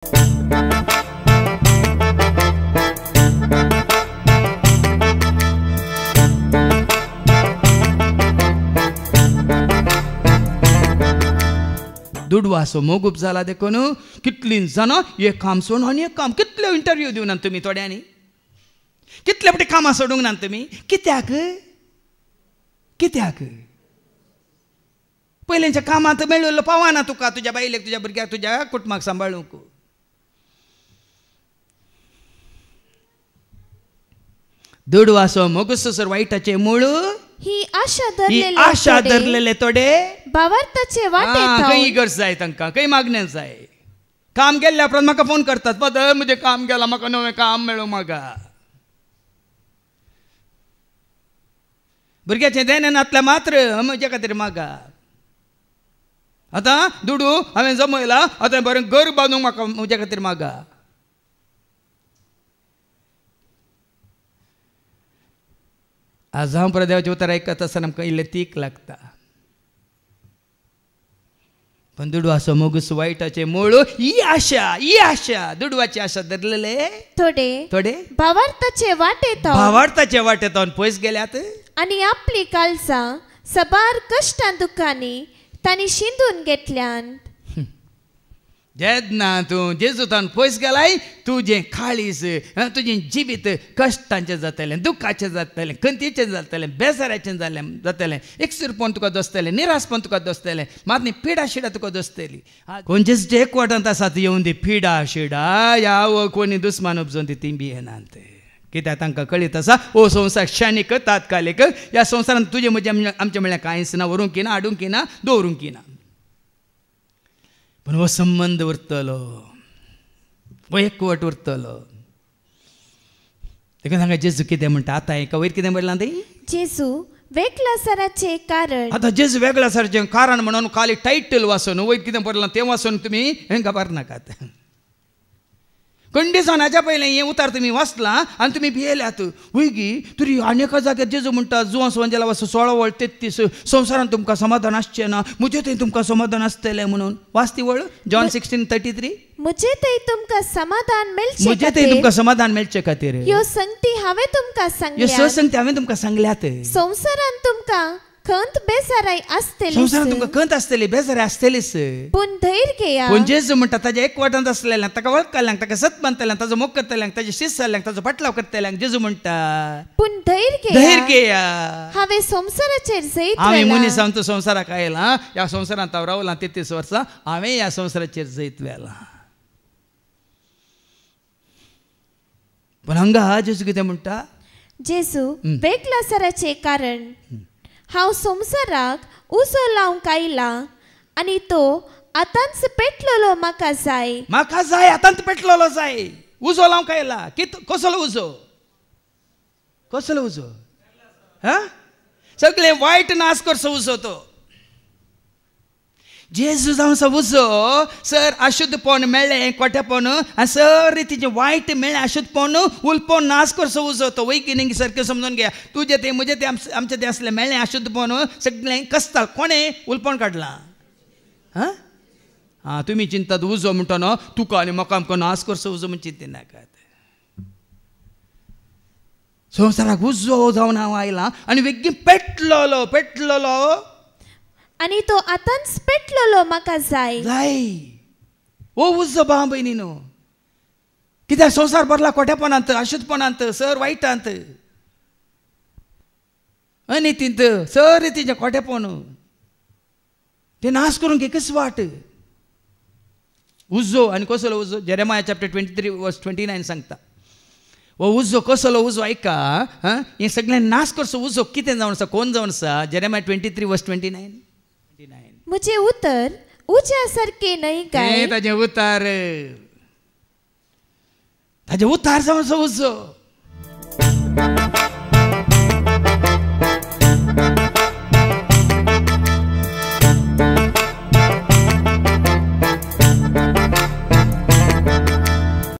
दुडवासो मोगूप जाला देखून कितलीं जाणां एक काम सोडून आनी एक काम कितले इंटरव्यू दिवनात तुमी थोड्यांनी कितले फावटी कामां सोडूंक ना तुमी कित्याक कित्याक पयलींच्या कामांत मेळिल्लो पावना तुका तुज्या बायलेक तुज्या भुरग्याक तुज्या कुटुंबाक सांबाळूंक दुडवासो मोगूसर वायटाचे मूळ ही आशा धरलेले तोडे भावार्थाचे वाटे खंय गरज जाय तांकां खंय मागण्या जाय काम गेल्ल्या उपरांत म्हाका फोन करतात पदर म्हजें काम गेलां म्हाका नवें काम मेळूं म्हाका भुरग्याचें देणें नातलें मात्र म्हजे खातीर मागा आतां दुडू हांवें जमयलां आतां बरें घर बांदूंक म्हाका म्हजे खातीर मागा आज हांव प्रदेवाचें उतर आयकता आसतना आमकां इल्लें तीख लागता पण दुडवासो मोगूस वायटाचें मूळ ही आशा दुडवाची आशा धरलेले थोडे भावार्थाचे वाटेतावन पयस गेल्यात आनी आपली काळजां सबार कश्टां दुखांनी तांणी शिंदून घेतल्यान जेन्ना तूं जेजूतान पयस गेलाय तुजें काळीज तुजें जिवीत कश्टांचें जातलें दुखाचें जातलें खंतीचें जातलें बेजाराचें जातलें एकसुरपण तुका दोसतलें निराशपण तुका दोसतलें मात न्ही पिडा शिडा तुका दोसतली कोण जेजूच्या एकवटांत आसात येवन ती पिडा शिडा ह्या कोणी दुस्मान उपजोवन ती तिंबी येनात कित्याक तांकां कळीत आसा हो संवसार क्षणीक तात्कालीक ह्या संवसारांत तुजें म्हजें आमचें म्हणल्यार कांयच ना व्हरूंक ना हाडूंक ना दवरूंक ना पण हो संबंध उरतलो हो एकवट उरतलो ताका सांगा जेजू कितें म्हणटा आतां हेका वयर कितें म्हणलां तें जेजू वेगळासराचें कारण आतां जेजू वेगळासराचें कारण म्हणून खाली टायटल वाचून वयर कितें बरयलां तें वाचून तुमी हें खबर नाकात कंडिशनाच्या पयलें हें उतार तुमी वाचलां आनी तुमी भियेल्यात वयगी तरी आनी एका जाग्यार जेजू म्हणटा जुवां संवंजेला वाचून 16 वळ 33 संवसारांत तुमकां समाधान आसचें ना म्हजे थंय तुमकां समाधान आसतलें म्हणून वाचती वळ जॉन 16:33 म्हजे थंय तुमकां समाधान मेळचे खातीर ह्यो संगती हांवें तुमकां सांगल्यात संवसारांत तुमकां खंत बेजाराय आसतली संवसारांत तुमकां खंत आसतली बेजाराय आसतलीच पूण धैर्य घेया पूण जेजू म्हणटा ताज्या एकवटांत आसलेल्यांक ताका वळखल्यांक ताका सत बांदतल्यांक ताजो मोग करतल्यांक ताजे शिस्त जाल्ल्यांक ताजो पाटलाव करतल्यांक जेजू म्हणटा पूण धैर्य घेया हांवें संवसाराचेर जैत हांवें मनीसांत संवसाराक आयलां ह्या संवसारांत हांव रावलां 33 वर्सां हांवें ह्या संवसाराचेर जैत वेलां पण हांगा जेजू कितें म्हणटा जेजू वेगळासराचें कारण हांव संवसाराक उजो लावंक आयलां आनी तो आतांच पेटलेलो म्हाका जाय आतांच पेटलेलो जाय उजो लावंक आयला कसलो उजो सगळे वायट नाश करचो उजो तो जेजू जावंसो उजो सर अशुद्धपण मेळ्ळें कोटेपण आनी सर रितीचें वायट मेळ्ळें अशुद्धपण उलपण नाश करचो उजो तो वैज्ञानीक सारकें समजून घे तुजें तें म्हजें तें आमचें तें असलें मेळ्ळें अशुद्धपण सगळें कसता कोणें उलपण काडलां तुमी चिंतात उजो म्हणटा न्हू तुका आनी म्हाका आमकां नाश करचो उजो म्हण चिंती नाकात संवसाराक उजो जावन हांव आयलां आनी वेगळी पेटलेलो आनी तो आतांच पेटलेलो म्हाका जाय ओ उजो भाव भयणीनो कित्याक संवसार भरला खोटेपणांत अशुद्धपणांत सर वायटांत अनितींत सर रितीचें खोटेपण तें नाश करूंक एकच वाट उजो आनी कसलो उजो जेरेमाया चॅप्टर 23:29 सांगता हो उजो कसलो उजो आयका हें सगळें नाश करचो उजो कितें जावन आसा कोण जावन आसा जेरेमाया 23:29 म्हजें उतर उज्या सारकें न्हय काय ताजें उतार जावन आसा उजो